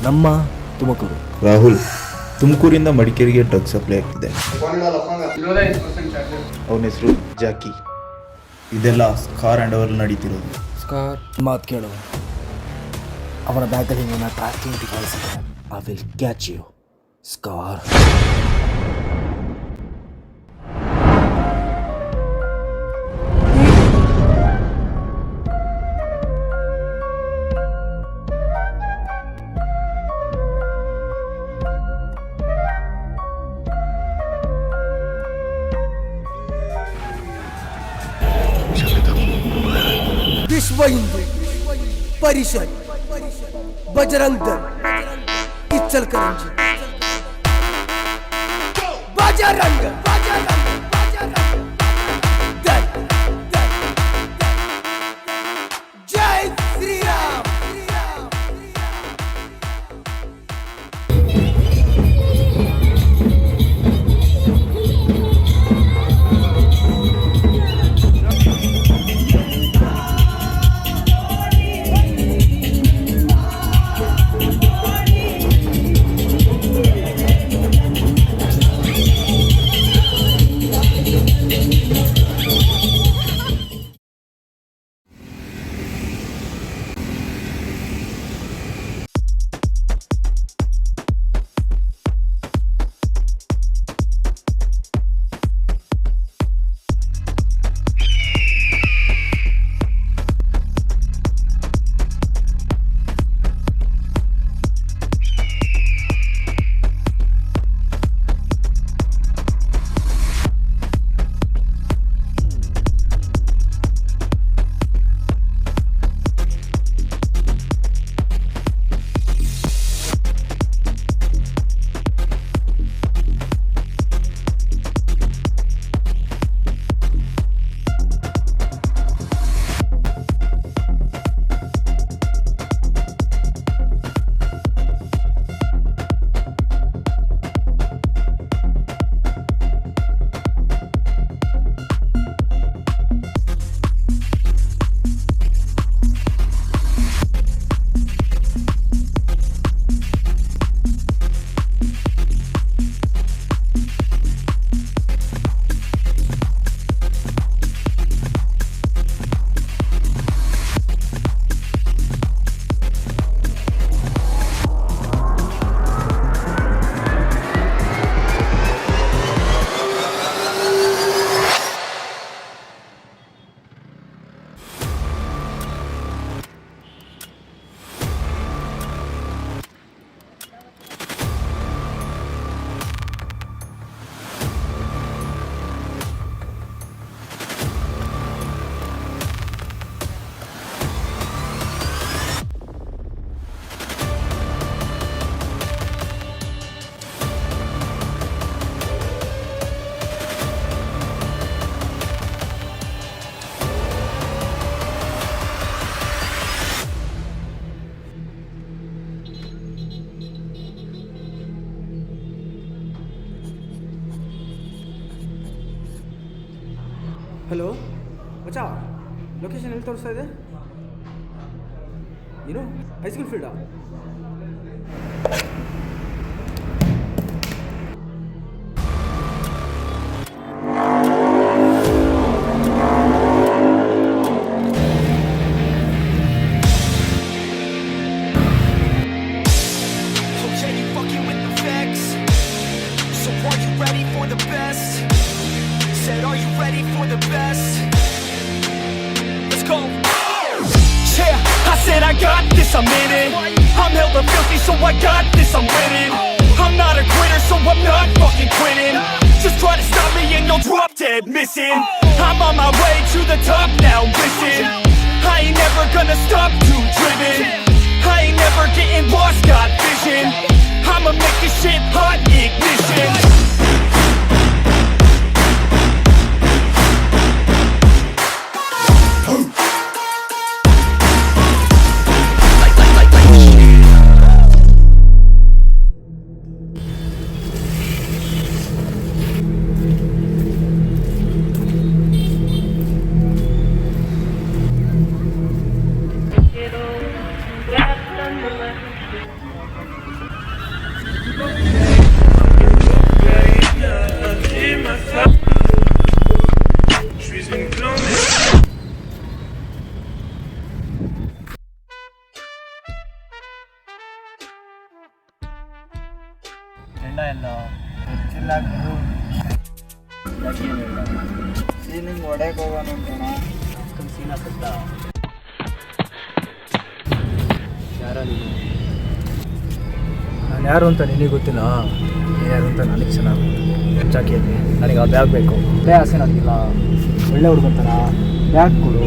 ನಮ್ಮ ತುಮಕೂರು. ರಾಹುಲ್, ತುಮಕೂರಿಂದ ಮಡಿಕೇರಿಗೆ drug supply ಆಗ್ತಿದೆ. ಅವನ ಹೆಸರು ಜಾಕಿ. ಇದೆಲ್ಲ ಸ್ಕಾರ್ ಹ್ಯಾಂಡ್ ಓವರ್ ನಡೀತಿರೋದು. ಸ್ಕಾರ್ ಮಾತು ಕೇಳು, ಅವನ ಬ್ಯಾಗಲ್ಲಿ ನನ್ನ ಟ್ರ್ಯಾಕಿಂಗ್ ಡಿವೈಸ್ ಇದೆ. I will catch you Scar. Vishwa Hindu Parishad, Bajrang Dal, Ichalkaranji, Bajrang Dal, जय श्री राम. ಹಲೋ ಮಚ್ಚಾ, ಲೊಕೇಶನ್ ಎಲ್ಲಿ ತೋರಿಸ್ತಾ ಇದೆ? ಏನು ಹೈಸ್ಕೂಲ್ ಫೀಲ್ಡಾ? I got this, I'm in it. I'm hella filthy, so I got this, I'm winning. I'm not a quitter, so I'm not fucking quitting. Just try to stop me and you'll drop dead missing. I'm on my way to the top now, listen. I ain't never gonna stop, too driven. I ain't never getting lost, got vision. I'ma make this shit hot, ignition. ಎಲ್ಲ ಎಲ್ಲ ಗೊತ್ತಿಲ್ಲ ಸೀನಿಂಗ್ ಹೊಡೆಗೆ ಹೋಗೋಣ ಅಂತಣ scene ಹಾಕುತ್ತಾ ಯಾರು ನಾನು ಯಾರು ಅಂತ ನಿನಗೆ ಗೊತ್ತಿಲ್ಲ, ನೀನು ಯಾರು ಅಂತ ನನಗೆ ಚೆನ್ನಾಗಿ ಜಾಕಿಯಲ್ಲಿ ನನಗೆ ಆ ಬ್ಯಾಗ್ ಬೇಕು. ಬೇ ಆಸೆ ನನಗಿಲ್ಲ, ಒಳ್ಳೆ ಹುಡುಗಂತಾನ ಬ್ಯಾಗ್ ಕೊಡು.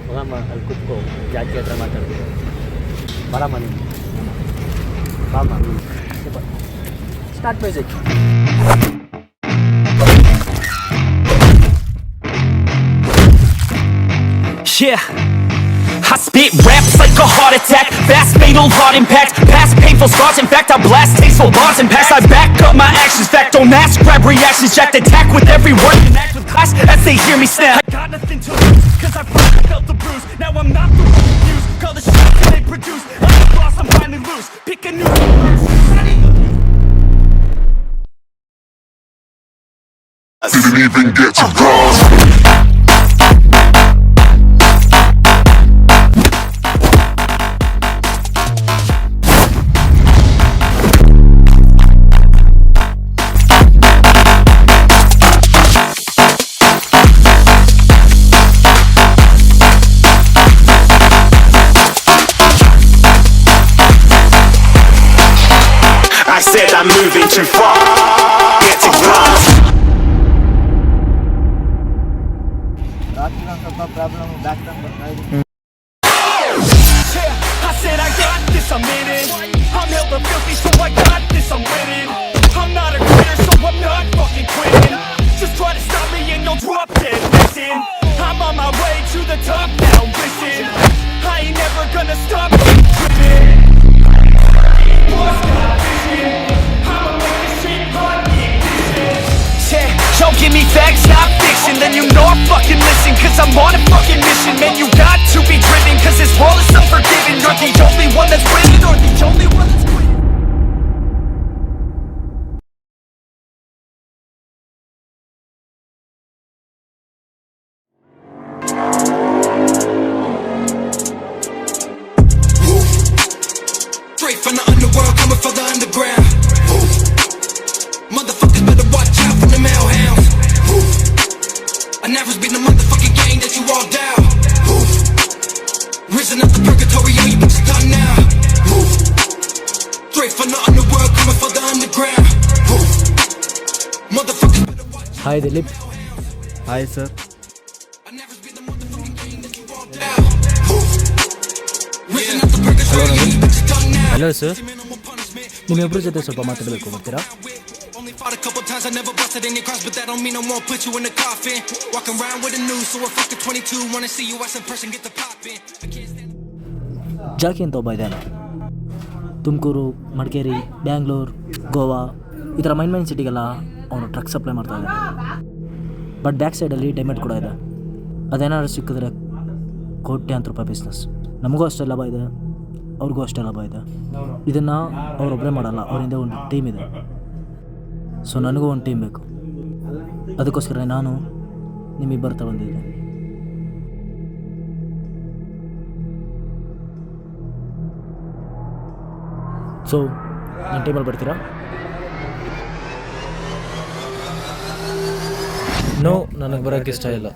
ಹೋಗಮ್ಮ ಅಲ್ಲಿ ಕುತ್ಕೋ, ಜಾಕಿ ಹತ್ರ ಮಾತಾಡ್ತೀವಿ. ಬರಮ್ಮ ನೀನು ಬಾಮ್ಮ. Start music. Yeah, I spit raps like a heart attack. Fast fatal heart impact. Past painful scars. In fact, I blast tasteful bars and packs. I back up my actions. Fact, don't ask. Grab reactions. Jacked attack with every word. And act with class as they hear me snap. I got nothing to lose, cause I felt the bruise. Now I'm not the one to use. Call the shots that they produce. I'm the boss, I'm finally loose. Pick a new didn't even get to cross. I said I'm moving too far. Get to cross. ರಾತ್ರಿ ಒಂದು ಸ್ವಲ್ಪ problem back time ಬರ್ತಾ ಇದೆ. I said I got this, I'm in it. I'm hella filthy, so I got this, I'm winning. I'm not a quitter, so I'm not fucking quitting. Just try to stop me and you'll drop dead, listen. I'm on my way to the top now, listen. I ain't never gonna stop quitting. Boss got vision. I'ma make this shit hot, yeah. Yo, give me facts, not fiction. Then you know I fucking listen, cause I'm on a fucking mission. Man, you got to be driven, cause this world is unforgiving. You're the only one that's winning, or the only one that's quitting. Straight from the underworld, coming for the underground. Motherfuckers better watch out from the male hounds. I never been the motherfucking gang that you all down. Risen up the purgatory, all you bitches done now. Straight from the underworld, coming for the underground. Motherfuckers better watch out. Hi Dilip. Hi sir. I never been the motherfucking gang that you all down. Risen up the purgatory, all you bitches done now. Hello sir, ನಿಮ್ಮಿಬ್ಬರ ಜೊತೆ ಸ್ವಲ್ಪ ಮಾತಾಡಬೇಕು, ಬರ್ತೀರಾ? Only fought a couple times, I never busted any cross, but that don't mean I won't put you in the coffin. Walking around with a noose, so a fucking 22 wanna see you as in person, get the poppin'. I can't stand. Jackie ಅಂತ ಒಬ್ಬ ಇದ್ದಾನೆ. ತುಮಕೂರು, ಮಡಿಕೇರಿ, ಬ್ಯಾಂಗ್ಳೂರು, ಗೋವಾ ಈ ಥರ main ಸಿಟಿಗೆಲ್ಲ ಅವನು truck supply ಮಾಡ್ತಾ ಇದ್ದಾನೆ. But back ಸೈಡಲ್ಲಿ diamond ಕೂಡ ಇದೆ. ಅದೇನಾದ್ರು ಸಿಕ್ಕಿದ್ರೆ ಕೋಟ್ಯಾಂತರ ರೂಪಾಯಿ ಬಿಸ್ನೆಸ್. ನಮಗೂ ಅಷ್ಟೇ ಲಾಭ ಇದೆ, ಅವ್ರಿಗೂ ಅಷ್ಟೇ ಲಾಭ ಇದೆ. ಇದನ್ನು ಅವರೊಬ್ಬರೇ ಮಾಡಲ್ಲ, ಅವರಿಂದ ಒಂದು ಟೀಮ್ ಇದೆ. ಸೊ ನನಗೂ ಒಂದು ಟೀಮ್ ಬೇಕು. ಅದಕ್ಕೋಸ್ಕರ ನಾನು ನಿಮ್ಮಿಬ್ಬರ ಹತ್ರ ಬಂದಿದ್ದೆ. ಸೊ ನನ್ನ ಟೀಮಲ್ಲಿ ಬರ್ತೀರಾ? ನೋ, ನನಗೆ ಬರೋಕ್ಕೆ ಇಷ್ಟ ಇಲ್ಲ.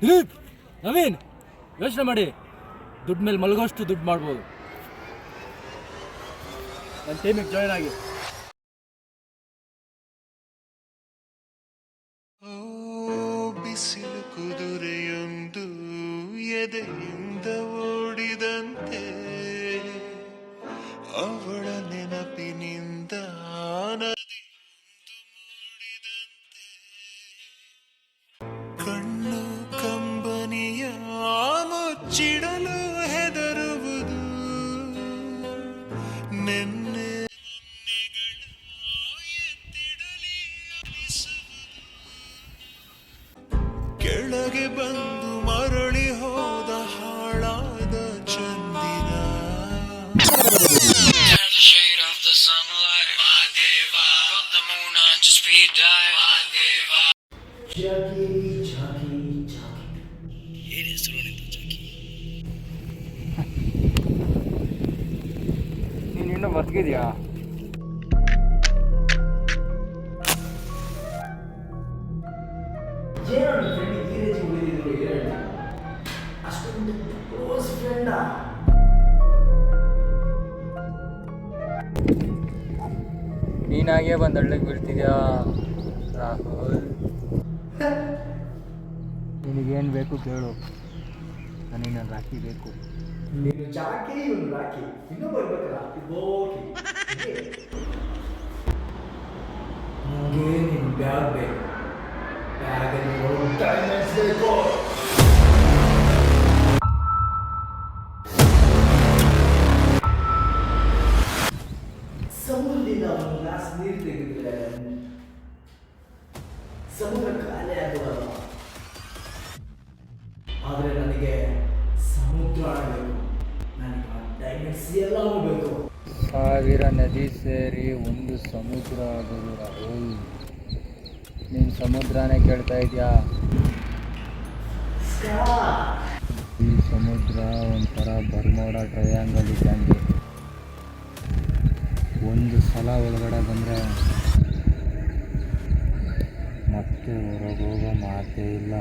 ದಿಲೀಪ್, ನವೀನ್, ಯೋಚನೆ ಮಾಡಿ. ದುಡ್ಡು ಮೇಲೆ ಮಲಗೋಷ್ಟು ದುಡ್ಡು ಮಾಡ್ಬೋದು. ನನ್ನ ಟೀಮಿಗೆ ಜಾಯ್ನ್ ಆಗಿ. ಬಿಸಿಲು ಕುದುರೆಯೊಂದು ಎದೆಯಿಂದ ಓಡಿದಂತೆ ಅವಳ ನೆನಪಿನಿಂದ ನದಿಯೊಂದು ಮೂಡಿದಂತೆ ಕಣ್ಣು ಕಂಬನಿಯ ಮುಚ್ಚಿಡಲು ಹೆದರುವುದು ನೆನ್ನೆ ಕೆಳಗೆ ಬಂದು ಮರಳಿ ಹೋದ ಹಾಳಾದ ಚಂದಿರ the shade of the sunlight. Mahadeva. Put the moon on to speed dive. Mahadeva. ಇನ್ನೂ ಬದುಕಿದ್ಯಾ? ನೀನಾಗೆ ಬಂದು ಹಳ್ಳಿಗೆ ಬೀಳ್ತಿದ್ಯಾ ರಾಹುಲ್? ನಿನಗೇನು ಬೇಕು ಕೇಳು, ನನಗೆ ರಾಖಿ ಬೇಕು. ನೀನು ಜಾಕಿ ಇವನು ರಾಕಿ, ಇನ್ನೂ ಬರ್ಬೇಕಲ್ಲ ಗೋಕಿ. ನನಗೆ ನಿನ್ನ ಬ್ಯಾಗ್ ಬೇಕು, ಬ್ಯಾಗಲ್ಲಿ ಡೈಮಂಡ್ಸ್ ಬೇಕು. ಸಮುದ್ರದಿಂದ ಒಂದು ಗ್ಲಾಸ್ ನೀರು ತೆಗೆದ್ರೆ ಸಮುದ್ರ ಖಾಲಿ ಆಗುವಲ್ಲ, ಆದರೆ ನನಗೆ ಸಮುದ್ರ ಬೇಕು, ನನಗೆ ಡೈಮಂಡ್ಸ್ ಎಲ್ಲವೂ ಬೇಕು. 1000 ನದಿ ಸೇರಿ ಒಂದು ಸಮುದ್ರ ಆಗೋದು ರಾಹುಲ್. ನೀನು ಸಮುದ್ರನೇ ಕೇಳ್ತಾ ಇದೆಯಾ? ಈ ಸಮುದ್ರ ಒಂಥರ ಬರ್ಮೋಡ ಟ್ರಯಾಂಗಲ್ ಇದ್ದಂಗೆ. ಒಂದು ಸಲ ಒಳಗಡೆ ಬಂದರೆ ಮತ್ತೆ ಹೊರಗೋಗೋ ಮಾತೇ ಇಲ್ಲ.